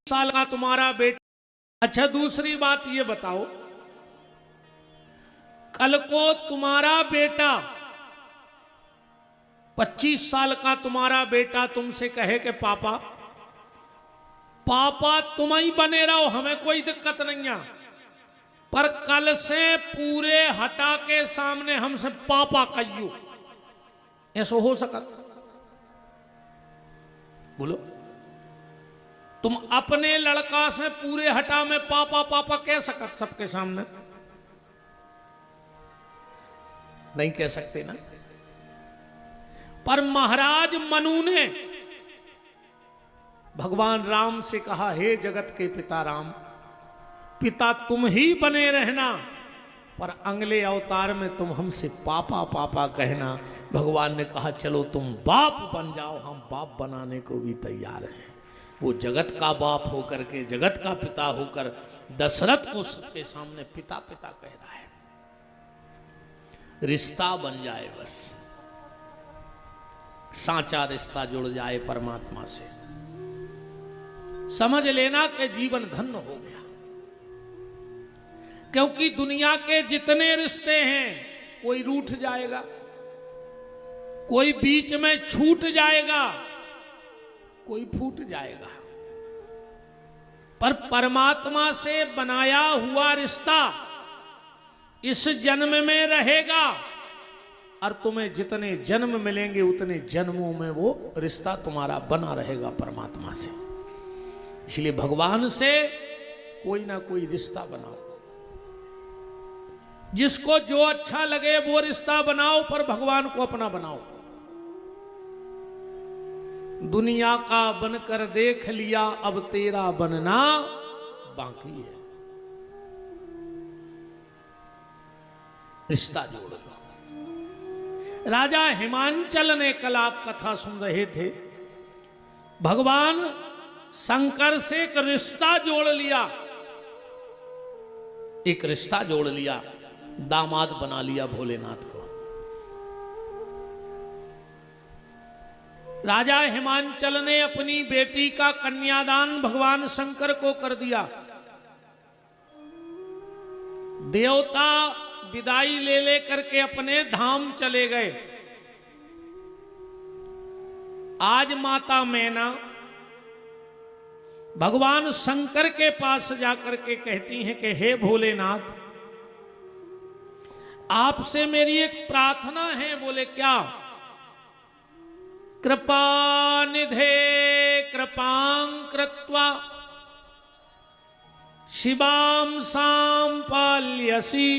साल का तुम्हारा बेटा। अच्छा, दूसरी बात ये बताओ, कल को तुम्हारा बेटा 25 साल का तुम्हारा बेटा तुमसे कहे कि पापा पापा तुम ही बने रहो, हमें कोई दिक्कत नहीं है, पर कल से पूरे हटा के सामने हमसे पापा कहियो, ऐसा हो सकता? बोलो, तुम अपने लड़का से पूरे हटा में पापा पापा कह सकत सबके सामने? नहीं कह सकते ना। पर महाराज मनु ने भगवान राम से कहा, हे जगत के पिता राम, पिता तुम ही बने रहना, पर अगले अवतार में तुम हमसे पापा पापा कहना। भगवान ने कहा चलो तुम बाप बन जाओ, हम बाप बनाने को भी तैयार हैं। वो जगत का बाप होकर के, जगत का पिता होकर दशरथ को सबके सामने पिता पिता कह रहा है। रिश्ता बन जाए, बस सांचा रिश्ता जुड़ जाए परमात्मा से, समझ लेना कि जीवन धन्य हो गया। क्योंकि दुनिया के जितने रिश्ते हैं, कोई रूठ जाएगा, कोई बीच में छूट जाएगा, कोई फूट जाएगा, पर परमात्मा से बनाया हुआ रिश्ता इस जन्म में रहेगा, और तुम्हें जितने जन्म मिलेंगे उतने जन्मों में वो रिश्ता तुम्हारा बना रहेगा परमात्मा से। इसलिए भगवान से कोई ना कोई रिश्ता बनाओ, जिसको जो अच्छा लगे वो रिश्ता बनाओ, पर भगवान को अपना बनाओ। दुनिया का बनकर देख लिया, अब तेरा बनना बाकी है। रिश्ता जोड़ लो। राजा हिमांचल ने कल आप कथा सुन रहे थे, भगवान शंकर से एक रिश्ता जोड़ लिया, एक रिश्ता जोड़ लिया, दामाद बना लिया भोलेनाथ को। राजा हिमांचल ने अपनी बेटी का कन्यादान भगवान शंकर को कर दिया। देवता विदाई ले लेकर के अपने धाम चले गए। आज माता मैना भगवान शंकर के पास जाकर के कहती हैं कि हे भोलेनाथ, आपसे मेरी एक प्रार्थना है। बोले क्या? कृपा निधे कृपां कृत्वा शिवां सां पाल्यसि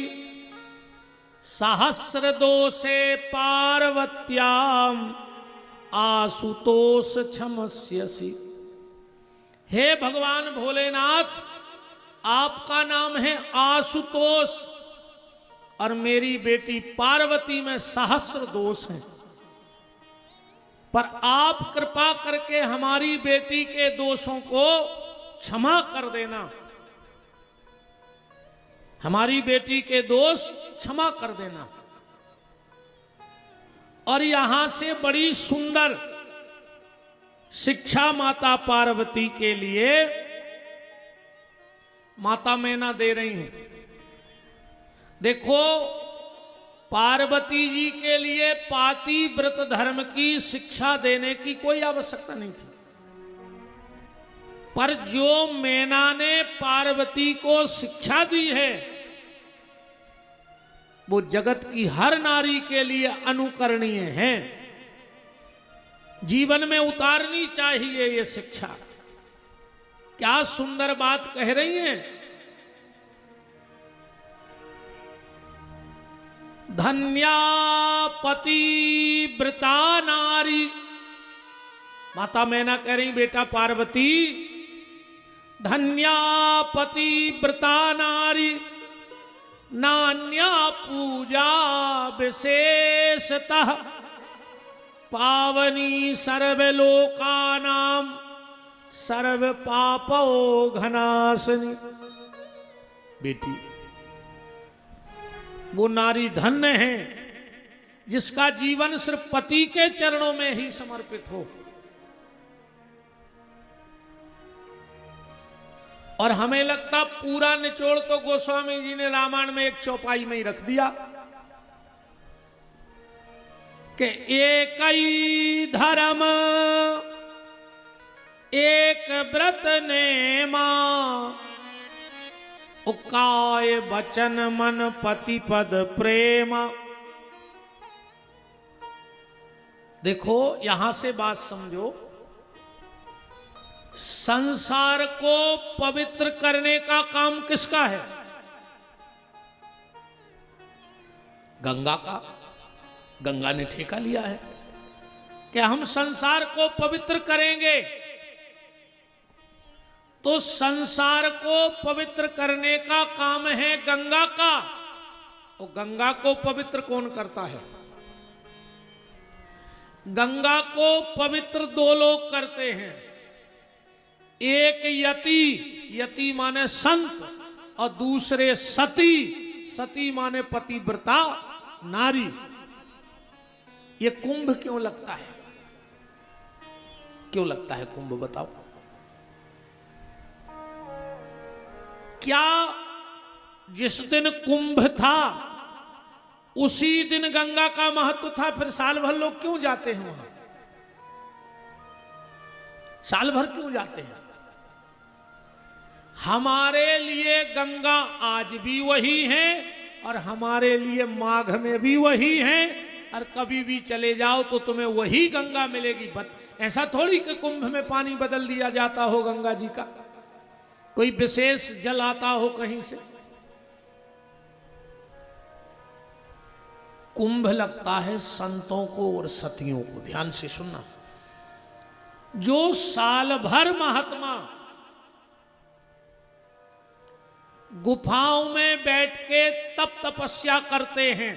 सहस्र दोषे पार्वत्यां आशुतोष क्षमस्यसि। हे भगवान भोलेनाथ, आपका नाम है आशुतोष, और मेरी बेटी पार्वती में सहस्र दोष हैं, पर आप कृपा करके हमारी बेटी के दोषों को क्षमा कर देना, हमारी बेटी के दोष क्षमा कर देना। और यहां से बड़ी सुंदर शिक्षा माता पार्वती के लिए माता मैना दे रही हैं। देखो, पार्वती जी के लिए पाती व्रत धर्म की शिक्षा देने की कोई आवश्यकता नहीं थी, पर जो मैना ने पार्वती को शिक्षा दी है वो जगत की हर नारी के लिए अनुकरणीय है, जीवन में उतारनी चाहिए ये शिक्षा। क्या सुंदर बात कह रही हैं। धन्या पतिव्रता नारी, माता मैना कह रही बेटा पार्वती, धन्या पतिव्रता नारी, नान्या पूजा विशेषतः, पावनी सर्वलोकानां सर्व पापो घनाशनी। बेटी, वो नारी धन्य है जिसका जीवन सिर्फ पति के चरणों में ही समर्पित हो। और हमें लगता पूरा निचोड़ तो गोस्वामी जी ने रामायण में एक चौपाई में ही रख दिया कि एक ही धर्म एक व्रत नेमा, उकाय बचन मन पति पद प्रेम। देखो यहां से बात समझो, संसार को पवित्र करने का काम किसका है? गंगा का। गंगा ने ठेका लिया है कि हम संसार को पवित्र करेंगे। तो संसार को पवित्र करने का काम है गंगा का। तो गंगा को पवित्र कौन करता है? गंगा को पवित्र दो लोग करते हैं, एक यति, यति माने संत, और दूसरे सती, सती माने पतिव्रता नारी। ये कुंभ क्यों लगता है? क्यों लगता है कुंभ, बताओ? क्या जिस दिन कुंभ था उसी दिन गंगा का महत्व था? फिर साल भर लोग क्यों जाते हैं वहां? साल भर क्यों जाते हैं? हमारे लिए गंगा आज भी वही है और हमारे लिए माघ में भी वही है, और कभी भी चले जाओ तो तुम्हें वही गंगा मिलेगी। ऐसा थोड़ी कि कुंभ में पानी बदल दिया जाता हो गंगा जी का, कोई विशेष जल आता हो कहीं से। कुंभ लगता है संतों को और सतियों को। ध्यान से सुनना, जो साल भर महात्मा गुफाओं में बैठ के तप तपस्या करते हैं,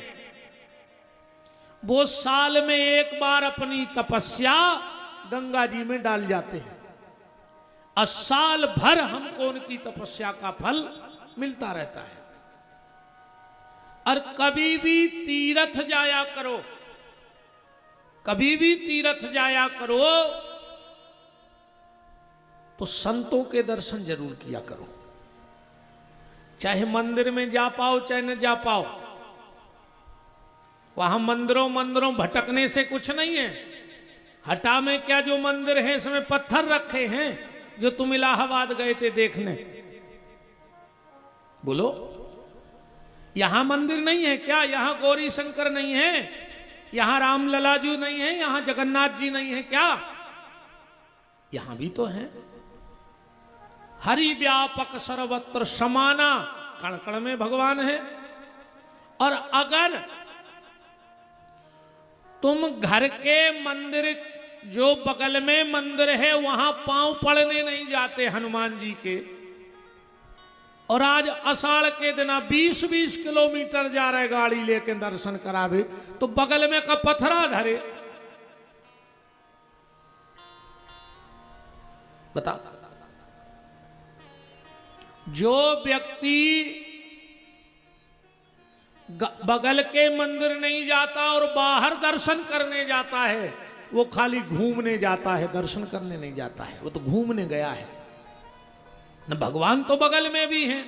वो साल में एक बार अपनी तपस्या गंगा जी में डाल जाते हैं, और साल भर हमको उनकी तपस्या का फल मिलता रहता है। और कभी भी तीर्थ जाया करो, कभी भी तीर्थ जाया करो तो संतों के दर्शन जरूर किया करो। चाहे मंदिर में जा पाओ चाहे न जा पाओ, वहां मंदिरों मंदिरों भटकने से कुछ नहीं है। हटा में क्या जो मंदिर है इसमें पत्थर रखे हैं जो तुम इलाहाबाद गए थे देखने, बोलो यहां मंदिर नहीं है क्या? यहां गौरी शंकर नहीं है? यहां रामलला जी नहीं है? यहां जगन्नाथ जी नहीं है क्या? यहां भी तो है। हरि व्यापक सर्वत्र समाना, कण कण में भगवान है। और अगर तुम घर के मंदिर, जो बगल में मंदिर है वहां पांव पड़ने नहीं जाते हनुमान जी के, और आज आषाढ़ के दिन 20-20 किलोमीटर जा रहे गाड़ी लेके दर्शन करावे, तो बगल में का पत्थरा धरे, बता। जो व्यक्ति बगल के मंदिर नहीं जाता और बाहर दर्शन करने जाता है, वो खाली घूमने जाता है, दर्शन करने नहीं जाता है। वो तो घूमने गया है न, भगवान तो बगल में भी हैं।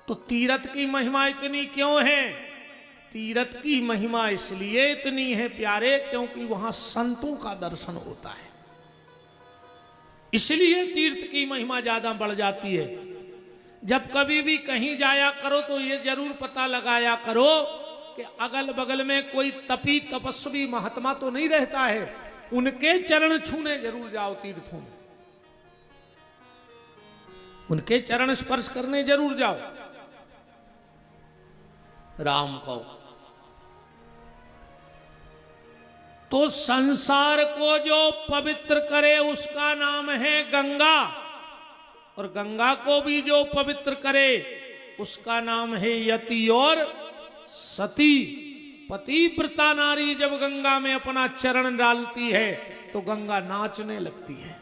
तो तीर्थ की महिमा इतनी क्यों है? तीर्थ की महिमा इसलिए इतनी है प्यारे, क्योंकि वहां संतों का दर्शन होता है, इसलिए तीर्थ की महिमा ज्यादा बढ़ जाती है। जब कभी भी कहीं जाया करो तो ये जरूर पता लगाया करो कि अगल बगल में कोई तपी तपस्वी महात्मा तो नहीं रहता है, उनके चरण छूने जरूर जाओ तीर्थों में, उनके चरण स्पर्श करने जरूर जाओ। राम को तो संसार को जो पवित्र करे उसका नाम है गंगा, और गंगा को भी जो पवित्र करे उसका नाम है यति और सती। पतिव्रता नारी जब गंगा में अपना चरण डालती है तो गंगा नाचने लगती है।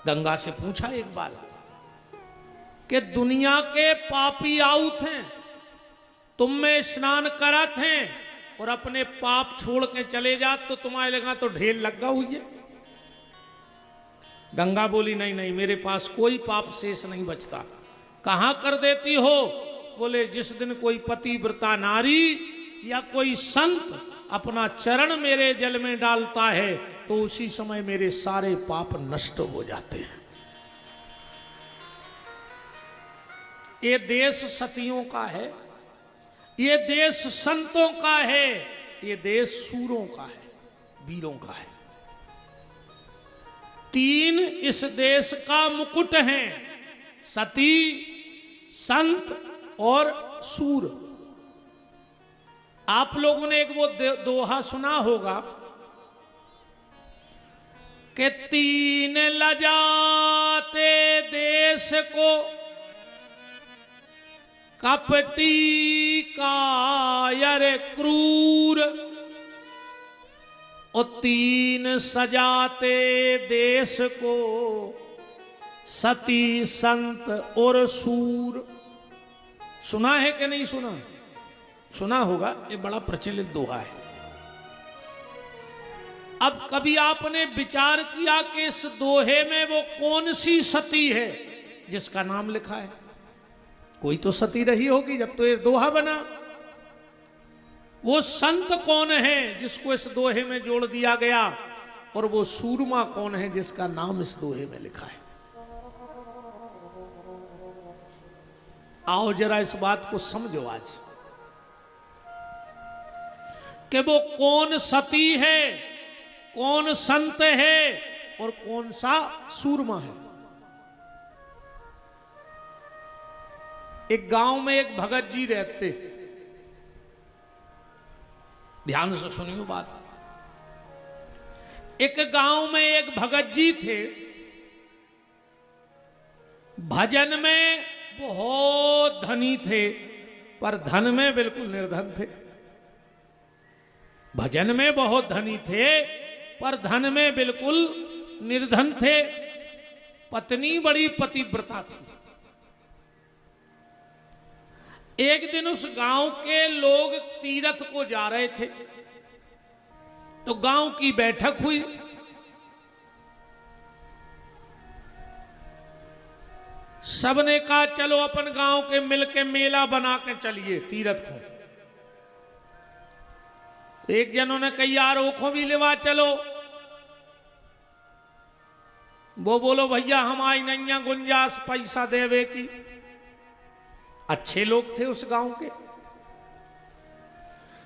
गंगा से पूछा एक बार कि दुनिया के पापी आउत हैं, तुम में स्नान करत हैं और अपने पाप छोड़ के चले जा तो तुम्हारे लगा तो ढेर लगा हुई है। गंगा बोली नहीं नहीं, मेरे पास कोई पाप शेष नहीं बचता। कहाँ कर देती हो? बोले जिस दिन कोई पतिव्रता नारी या कोई संत अपना चरण मेरे जल में डालता है तो उसी समय मेरे सारे पाप नष्ट हो जाते हैं। ये देश सतियों का है, ये देश संतों का है, ये देश सूरों का है, वीरों का है। 3 इस देश का मुकुट हैं, सती, संत और सूर। आप लोगों ने एक वो दोहा सुना होगा कि 3 लजाते देश को कपटी कायर क्रूर, और 3 सजाते देश को सती, संत और सूर। सुना है कि नहीं सुना? सुना होगा, ये बड़ा प्रचलित दोहा है। अब कभी आपने विचार किया कि इस दोहे में वो कौन सी सती है जिसका नाम लिखा है? कोई तो सती रही होगी जब तो ये दोहा बना। वो संत कौन है जिसको इस दोहे में जोड़ दिया गया, और वो सूरमा कौन है जिसका नाम इस दोहे में लिखा है? आओ जरा इस बात को समझो आज कि वो कौन सती है, कौन संत है और कौन सा सूरमा है। एक गांव में एक भगत जी रहते, ध्यान से सुनियो बात। एक गांव में एक भगत जी थे, भजन में बहुत धनी थे पर धन में बिल्कुल निर्धन थे। भजन में बहुत धनी थे पर धन में बिल्कुल निर्धन थे। पत्नी बड़ी पतिव्रता थी। एक दिन उस गांव के लोग तीर्थ को जा रहे थे तो गांव की बैठक हुई। सबने कहा चलो अपन गांव के मिलके मेला बना के चलिए तीर्थ को। एक जनों ने कही यार ओखो भी लेवा चलो। वो बोलो भैया हमारी नैया गुंजाश पैसा देवे की। अच्छे लोग थे उस गांव के।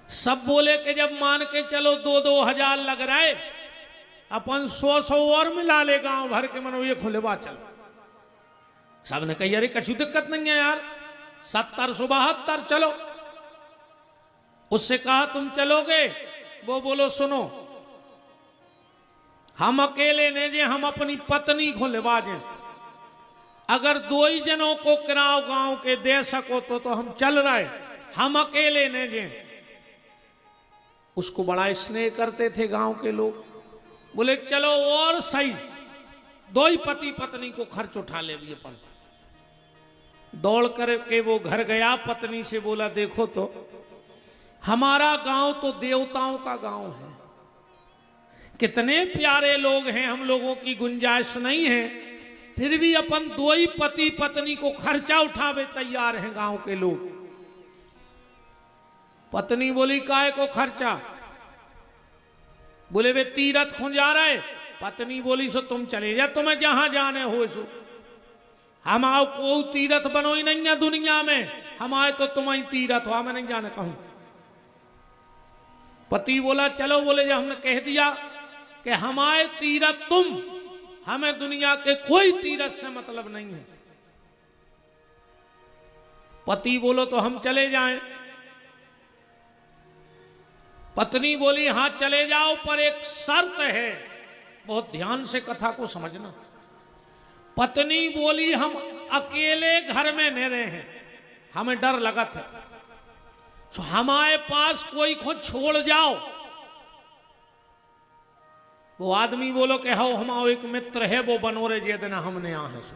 सब बोले कि जब मान के चलो 2-2 हजार लग रहे, अपन 100-100 और मिला ले गांव भर के मनो ये खुलेवा चलो। सबने कही अरे कछु दिक्कत नहीं है यार, 70-72 चलो। उससे कहा तुम चलोगे? वो बोलो सुनो, हम अकेले ने जे हम अपनी पत्नी को लेवा जे, अगर 2 ही जनों को किराओ गांव के दे सको तो हम चल रहे। हम अकेले ने जे। उसको बड़ा स्नेह करते थे गांव के लोग। बोले चलो और सही, 2 ही पति पत्नी को खर्च उठा ले भी अपन। दौड़ करके वो घर गया, पत्नी से बोला देखो तो हमारा गांव तो देवताओं का गांव है, कितने प्यारे लोग हैं, हम लोगों की गुंजाइश नहीं है, फिर भी अपन 2 ही पति पत्नी को खर्चा उठावे तैयार हैं गांव के लोग। पत्नी बोली काहे को खर्चा? बोले वे तीर्थ खो जा रहे। पत्नी बोली सो तुम चले जा, तुम्हें जहां जाने हो सो। हम आओ को तीर्थ बनो ही नहीं है दुनिया में, हम आए तो तुम्हारी तीर्थ हो, हमें नहीं जाने कहूं। पति बोला चलो। बोले जब हमने कह दिया कि हमारे तीर्थ तुम, हमें दुनिया के कोई तीर्थ से मतलब नहीं है। पति बोलो तो हम चले जाएं। पत्नी बोली हां चले जाओ, पर एक शर्त है, बहुत ध्यान से कथा को समझना। पत्नी बोली हम अकेले घर में नहीं रहे हैं, हमें डर लगत है, तो हमारे पास कोई को छोड़ जाओ। वो आदमी बोलो कि हाँ हमारा एक मित्र है वो बनोरे जे देना हमने यहाँ है सो।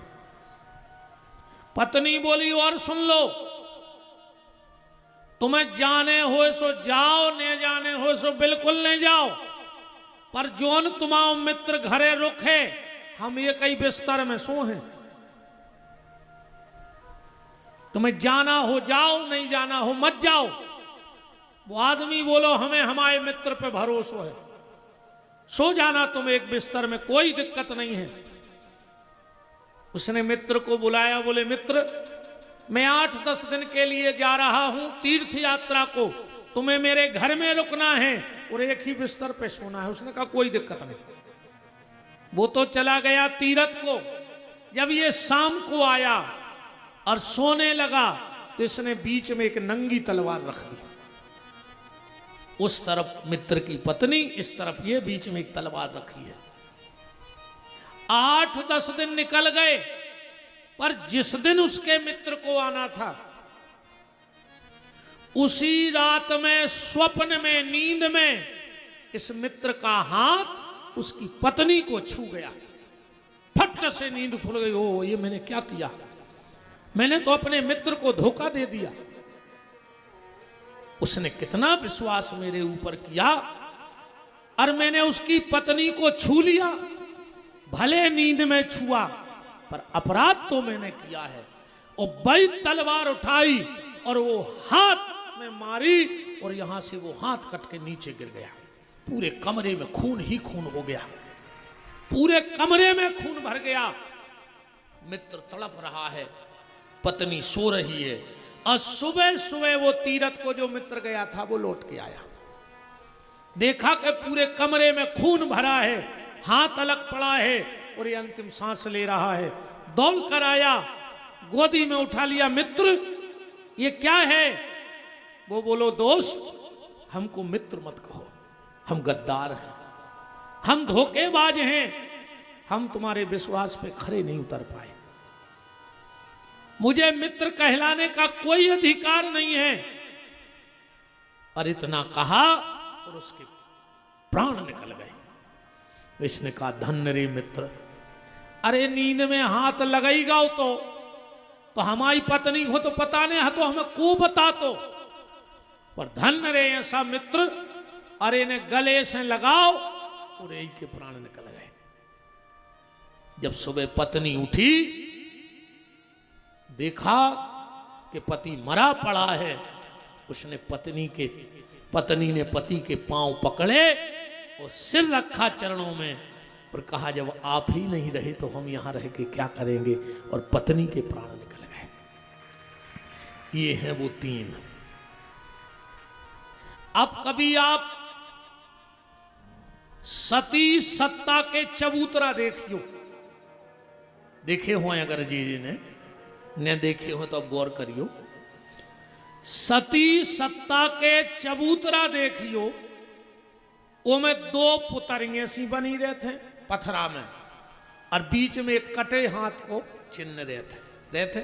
पत्नी बोली और सुन लो, तुम्हें जाने हो सो जाओ, नहीं जाने हो सो बिल्कुल नहीं जाओ, पर जोन तुम्हारा मित्र घरे रुखे हम एक ही बिस्तर में सो हैं, तुम्हें जाना हो जाओ, नहीं जाना हो मत जाओ। वो आदमी बोलो हमें हमारे मित्र पे भरोसा है, सो जाना तुम एक बिस्तर में, कोई दिक्कत नहीं है। उसने मित्र को बुलाया, बोले मित्र मैं 8-10 दिन के लिए जा रहा हूं तीर्थ यात्रा को, तुम्हें मेरे घर में रुकना है और एक ही बिस्तर पे सोना है। उसने कहा कोई दिक्कत नहीं। वो तो चला गया तीर्थ को। जब ये शाम को आया और सोने लगा तो इसने बीच में एक नंगी तलवार रख दी। उस तरफ मित्र की पत्नी, इस तरफ ये, बीच में एक तलवार रखी है। 8-10 दिन निकल गए, पर जिस दिन उसके मित्र को आना था उसी रात में स्वप्न में, नींद में इस मित्र का हाथ उसकी पत्नी को छू गया। फट से नींद खुल गई। ओ ये मैंने क्या किया, मैंने तो अपने मित्र को धोखा दे दिया। उसने कितना विश्वास मेरे ऊपर किया और मैंने उसकी पत्नी को छू लिया। भले नींद में छुआ पर अपराध तो मैंने किया है। और बड़ी तलवार उठाई और वो हाथ में मारी और यहां से वो हाथ कट के नीचे गिर गया। पूरे कमरे में खून ही खून हो गया, पूरे कमरे में खून भर गया। मित्र तड़प रहा है, पत्नी सो रही है। और सुबह सुबह वो तीरथ को जो मित्र गया था वो लौट के आया, देखा कि पूरे कमरे में खून भरा है, हाथ अलग पड़ा है और ये अंतिम सांस ले रहा है। दौड़ कर आया, गोदी में उठा लिया। मित्र ये क्या है? वो बोलो दोस्त हमको मित्र मत कहो, हम गद्दार हैं, हम धोखेबाज हैं, हम तुम्हारे विश्वास पे खरे नहीं उतर पाए, मुझे मित्र कहलाने का कोई अधिकार नहीं है। और इतना कहा और उसके प्राण निकल गए। इसने कहा धन्य रे मित्र, अरे नींद में हाथ लगाईगा तो हमारी पत्नी हो तो पता नहीं है तो हमें को बता तो, पर धन्य रे ऐसा मित्र, अरे ने गले से लगाओ और यही के प्राण निकल गए। जब सुबह पत्नी उठी, देखा कि पति मरा पड़ा है। उसने पत्नी ने पति के पांव पकड़े और सिर रखा चरणों में और कहा जब आप ही नहीं रहे तो हम यहां रह के क्या करेंगे। और पत्नी के प्राण निकल गए। ये हैं वो 3। अब कभी आप सती सत्ता के चबूतरा देखियो, देखे हो अगर जी ने देखे हो तो अब गौर करियो। सती सत्ता के चबूतरा देखियो, वो में 2 पुतरियां सी बनी रहे थे पथरा में और बीच में एक कटे हाथ को चिन्ह रहे थे।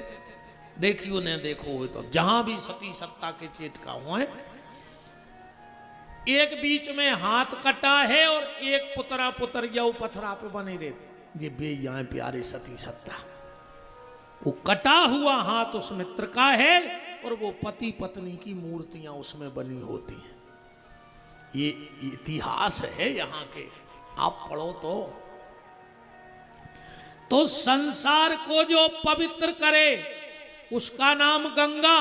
देखियो ने देखो हो तो जहां भी सती सत्ता के चेटका हुआ है, एक बीच में हाथ कटा है और एक पुतरा पुतरिया पथरा पे बने रहे। ये बे यहाँ प्यारे सती सत्ता, वो कटा हुआ हाथ उस मित्र का है और वो पति पत्नी की मूर्तियां उसमें बनी होती हैं। ये इतिहास है यहाँ के, आप पढ़ो तो संसार को जो पवित्र करे उसका नाम गंगा,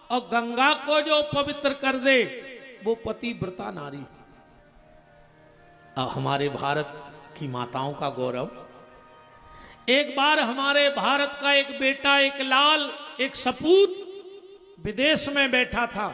और गंगा को जो पवित्र कर दे वो पतिव्रता नारी। हमारे भारत की माताओं का गौरव। एक बार हमारे भारत का एक बेटा, एक लाल, एक सपूत विदेश में बैठा था।